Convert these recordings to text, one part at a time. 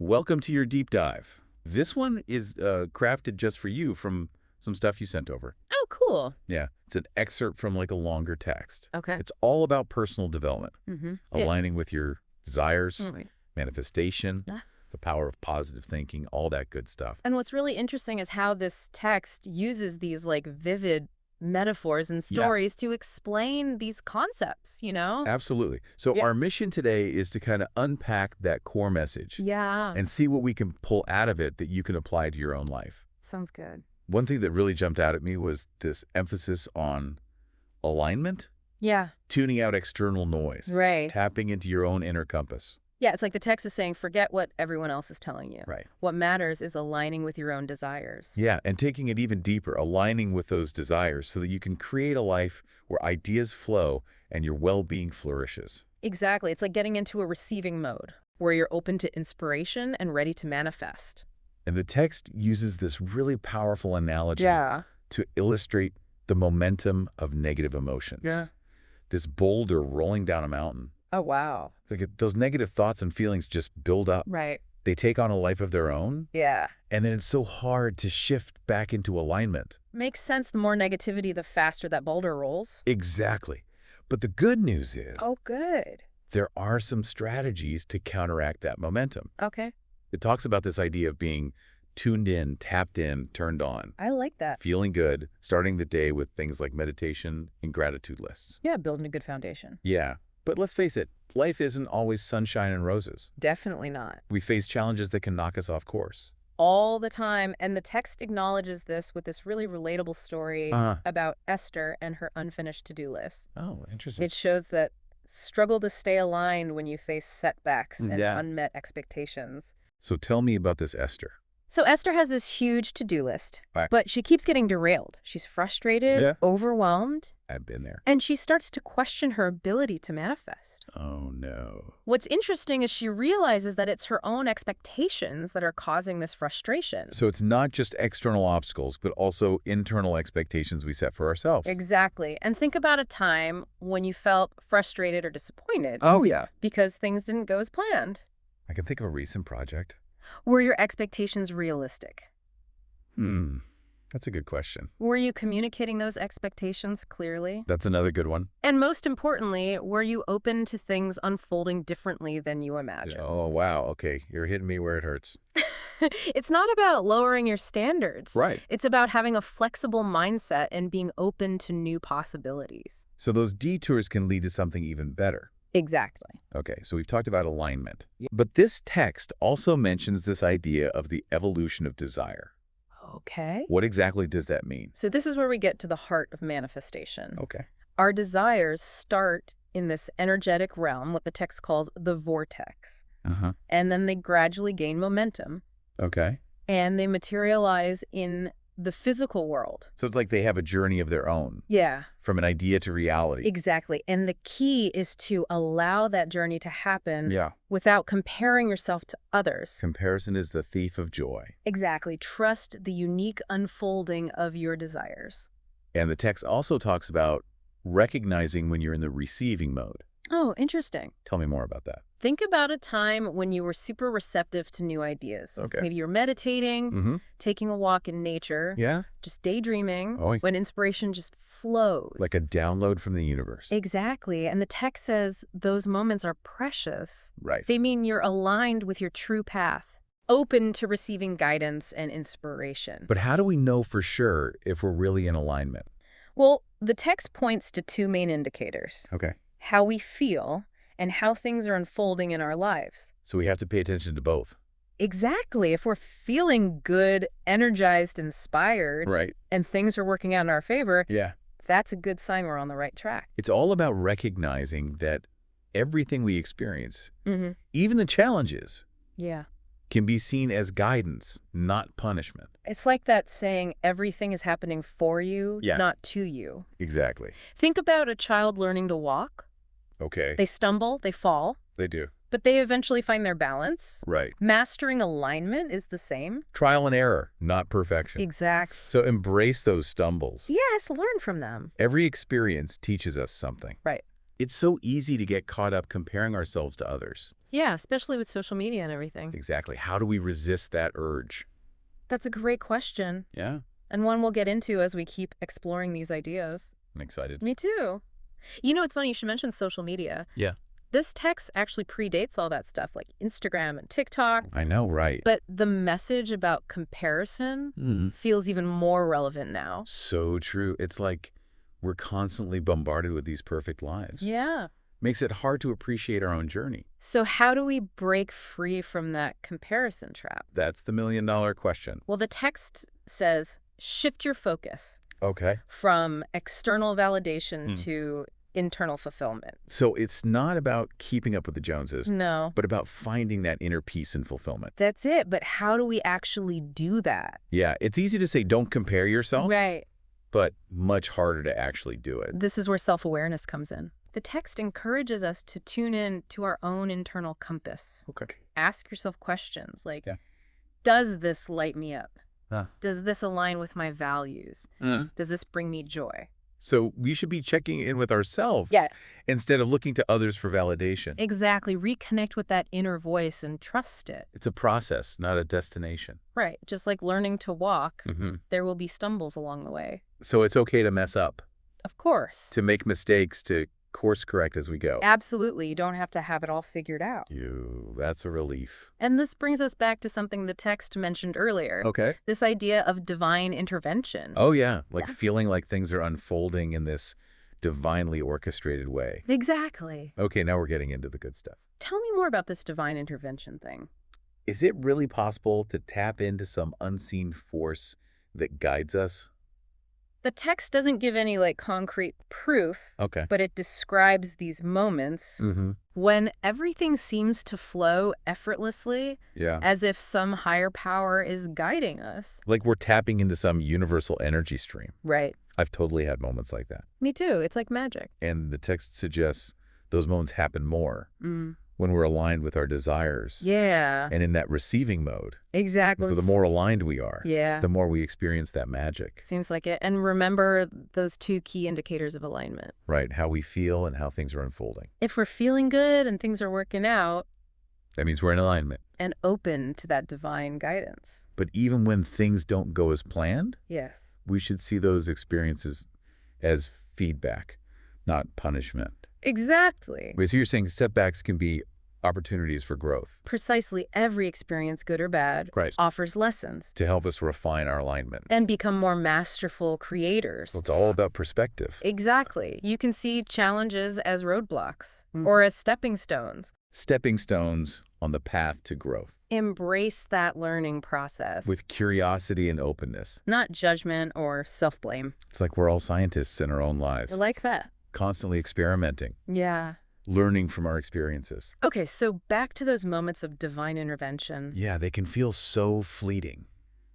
Welcome to your deep dive. This one is crafted just for you from some stuff you sent over. Oh, cool. Yeah, it's an excerpt from like a longer text. Okay. It's all about personal development, Mm-hmm. aligning with your desires, Right. manifestation, Ah. the power of positive thinking, all that good stuff. And what's really interesting is how this text uses these like vivid metaphors and stories to explain these concepts, you know? Absolutely. So Yeah. our mission today is to kind of unpack that core message Yeah. and see what we can pull out of it that you can apply to your own life. Sounds good. One thing that really jumped out at me was this emphasis on alignment, Yeah. tuning out external noise, Right. tapping into your own inner compass. Yeah, it's like the text is saying, forget what everyone else is telling you. Right. What matters is aligning with your own desires. Yeah, and taking it even deeper, aligning with those desires so that you can create a life where ideas flow and your well-being flourishes. Exactly. It's like getting into a receiving mode where you're open to inspiration and ready to manifest. And the text uses this really powerful analogy Yeah. to illustrate the momentum of negative emotions. Yeah. This boulder rolling down a mountain. Oh, wow. Like those negative thoughts and feelings just build up. Right. They take on a life of their own, Yeah. and then it's so hard to shift back into alignment. Makes sense. The more negativity, the faster that boulder rolls. Exactly. But the good news is Oh, good. there are some strategies to counteract that momentum. Okay. It talks about this idea of being tuned in, tapped in, turned on, I like that. feeling good, starting the day with things like meditation and gratitude lists. Yeah, building a good foundation. Yeah, but let's face it, life isn't always sunshine and roses. Definitely not. We face challenges that can knock us off course. All the time. And the text acknowledges this with this really relatable story about Esther and her unfinished to-do list. Oh, interesting. It shows that struggle to stay aligned when you face setbacks and unmet expectations. So tell me about this Esther. So Esther has this huge to-do list, Right. but she keeps getting derailed. She's frustrated, overwhelmed, I've been there. and she starts to question her ability to manifest. Oh, no. What's interesting is she realizes that it's her own expectations that are causing this frustration. So it's not just external obstacles, but also internal expectations we set for ourselves. Exactly. And think about a time when you felt frustrated or disappointed Oh, yeah. because things didn't go as planned. I can think of a recent project. Were your expectations realistic? That's a good question. Were you communicating those expectations clearly? That's another good one. And most importantly, were you open to things unfolding differently than you imagined? Oh, wow. Okay, you're hitting me where it hurts. It's not about lowering your standards. Right. It's about having a flexible mindset and being open to new possibilities. So those detours can lead to something even better. Exactly. Okay, so we've talked about alignment. But this text also mentions this idea of the evolution of desire. Okay. What exactly does that mean? So this is where we get to the heart of manifestation. Okay. Our desires start in this energetic realm, what the text calls the vortex. And then they gradually gain momentum, Okay. and they materialize in the physical world. So it's like they have a journey of their own, Yeah, from an idea to reality. exactly. And the key is to allow that journey to happen Yeah. without comparing yourself to others. Comparison is the thief of joy. Exactly. Trust the unique unfolding of your desires. And the text also talks about recognizing when you're in the receiving mode. Oh, interesting. Tell me more about that. Think about a time when you were super receptive to new ideas. Okay. Maybe you're meditating, taking a walk in nature, Yeah. just daydreaming, Oh. when inspiration just flows. Like a download from the universe. Exactly. And the text says those moments are precious. Right. They mean you're aligned with your true path, open to receiving guidance and inspiration. But how do we know for sure if we're really in alignment? Well, the text points to two main indicators: Okay. how we feel and how things are unfolding in our lives. So we have to pay attention to both. Exactly. If we're feeling good, energized, inspired, Right. and things are working out in our favor, Yeah. that's a good sign we're on the right track. It's all about recognizing that everything we experience, even the challenges, Yeah. can be seen as guidance, not punishment. It's like that saying, everything is happening for you, Yeah. not to you. Exactly. Think about a child learning to walk. Okay. They stumble, they fall, They do. but they eventually find their balance. Right. Mastering alignment is the same. Trial and error, not perfection. Exactly. So embrace those stumbles. Yes, learn from them. Every experience teaches us something. Right. It's so easy to get caught up comparing ourselves to others. Yeah, especially with social media and everything. Exactly. How do we resist that urge? That's a great question, Yeah, and one we'll get into as we keep exploring these ideas. I'm excited. Me too. You know, it's funny you should mention social media. Yeah. This text actually predates all that stuff, like Instagram and TikTok. I know, right? But the message about comparison feels even more relevant now. So true. It's like we're constantly bombarded with these perfect lives. Yeah. Makes it hard to appreciate our own journey. So how do we break free from that comparison trap? That's the million-dollar question. Well, the text says, shift your focus Okay. from external validation to internal fulfillment. So it's not about keeping up with the Joneses, No. but about finding that inner peace and fulfillment. That's it. But how do we actually do that? Yeah, it's easy to say don't compare yourself, Right. but much harder to actually do it. This is where self-awareness comes in. The text encourages us to tune in to our own internal compass. Okay. Ask yourself questions like, Yeah. does this light me up? Huh. Does this align with my values? Does this bring me joy? So we should be checking in with ourselves Yeah. instead of looking to others for validation. Exactly. Reconnect with that inner voice and trust it. It's a process, not a destination. Right. Just like learning to walk, Mm-hmm. there will be stumbles along the way. So it's okay to mess up, Of course. to make mistakes, to course correct as we go. Absolutely. You don't have to have it all figured out. That's a relief. And this brings us back to something the text mentioned earlier. Okay. This idea of divine intervention. Oh, yeah. Like Yeah. feeling like things are unfolding in this divinely orchestrated way. Exactly. Okay, now we're getting into the good stuff. Tell me more about this divine intervention thing. Is it really possible to tap into some unseen force that guides us? The text doesn't give any concrete proof, Okay. but it describes these moments Mm-hmm. when everything seems to flow effortlessly, Yeah. as if some higher power is guiding us. Like we're tapping into some universal energy stream. Right. I've totally had moments like that. Me too. It's like magic. And the text suggests those moments happen more Mm. when we're aligned with our desires Yeah, and in that receiving mode. exactly. So the more aligned we are, Yeah, the more we experience that magic, seems like it. And remember those two key indicators of alignment. right? How we feel and how things are unfolding. If we're feeling good and things are working out That means we're in alignment. and open to that divine guidance. But even when things don't go as planned, Yes. we should see those experiences as feedback, not punishment. Exactly. Wait, so you're saying setbacks can be opportunities for growth Precisely every experience, good or bad, Right. offers lessons to help us refine our alignment. and become more masterful creators. So it's all about perspective. Exactly. You can see challenges as roadblocks or as stepping stones. Stepping stones on the path to growth Embrace that learning process. with curiosity and openness. Not judgment or self-blame. It's like we're all scientists in our own lives, I like that. constantly experimenting, Yeah. learning from our experiences. Okay, so back to those moments of divine intervention. Yeah, they can feel so fleeting.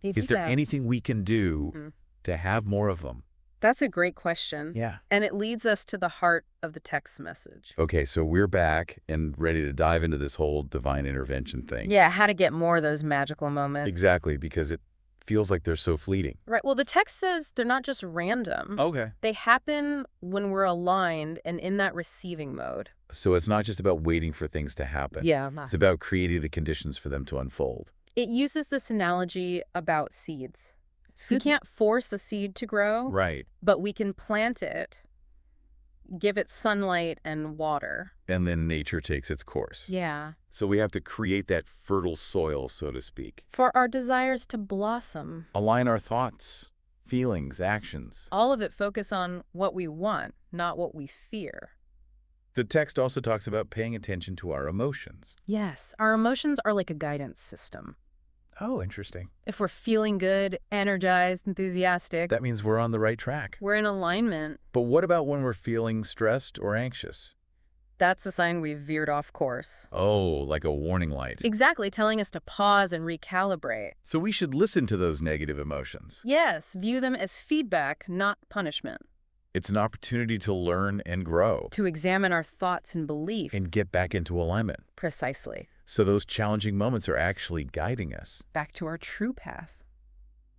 They Is do there that. anything we can do Mhm. to have more of them? That's a great question. Yeah. And it leads us to the heart of the text message. Okay, so we're back and ready to dive into this whole divine intervention thing. Yeah, how to get more of those magical moments. Exactly, because it feels like they're so fleeting. Right. Well, the text says they're not just random. Okay. They happen when we're aligned and in that receiving mode. So it's not just about waiting for things to happen. Yeah. It's about creating the conditions for them to unfold. It uses this analogy about seeds. We can't force a seed to grow, Right. but we can plant it, give it sunlight and water. And then nature takes its course. Yeah. So we have to create that fertile soil, so to speak. For our desires to blossom. Align our thoughts, feelings, actions. All of it focus on what we want, not what we fear. The text also talks about paying attention to our emotions. Yes, our emotions are like a guidance system. Oh, interesting. If we're feeling good, energized, enthusiastic, That means we're on the right track. we're in alignment. But what about when we're feeling stressed or anxious? That's a sign we've veered off course. Oh, like a warning light. Exactly, telling us to pause and recalibrate. So we should listen to those negative emotions. Yes, view them as feedback, not punishment. It's an opportunity to learn and grow To examine our thoughts and beliefs. and get back into alignment. Precisely. So those challenging moments are actually guiding us. Back to our true path.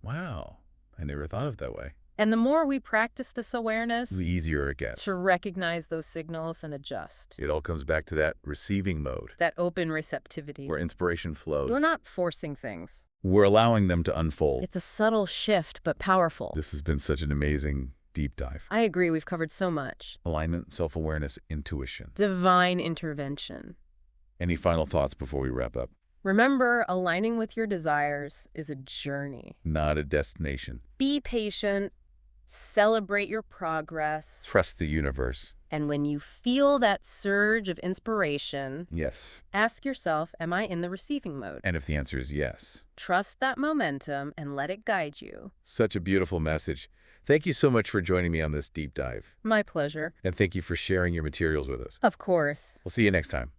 Wow, I never thought of it that way. And the more we practice this awareness, The easier it gets. to recognize those signals and adjust. It all comes back to that receiving mode, That open receptivity. where inspiration flows. We're not forcing things. We're allowing them to unfold. It's a subtle shift, but powerful. This has been such an amazing deep dive. I agree, we've covered so much. Alignment, self-awareness, intuition. Divine intervention. Any final thoughts before we wrap up? Remember, aligning with your desires is a journey. Not a destination. Be patient, celebrate your progress, Trust the universe. and when you feel that surge of inspiration, Yes. ask yourself, am I in the receiving mode? And if the answer is yes. Trust that momentum and let it guide you. Such a beautiful message. Thank you so much for joining me on this deep dive. My pleasure. And thank you for sharing your materials with us. Of course. We'll see you next time.